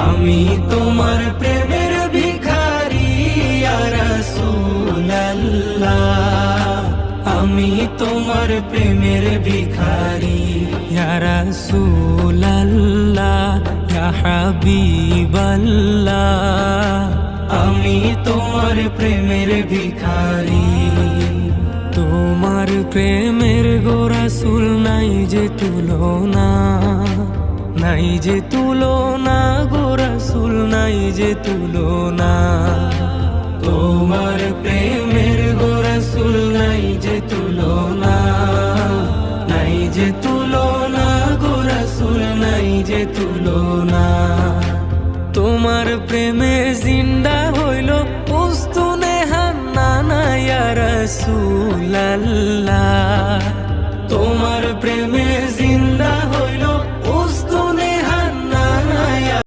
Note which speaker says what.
Speaker 1: আমি তোমার প্রেমের ভিখারি ইয়া রাসূলুল্লাহ, আমি তোমার প্রেমের ভিখারি ইয়া রাসূলুল্লাহ, ইয়া হাবিবাল্লাহ, আমি তোমার প্রেমের ভিখারি। তোমার প্রেমের গো রাসূল নাই যে তুলনা, নাই যে তুলনা গো রাসূল, নাই যে তুলনা। তোমার প্রেমের গো রাসূল নাই যে তুলনা, নাই যে তুলনা গো রাসূল, নাই যে তুলনা। তোমার প্রেমে জিন্দা হইল উস্তুনে হান্নানা ইয়া রাসূলুল্লাহ, তোমার প্রেমে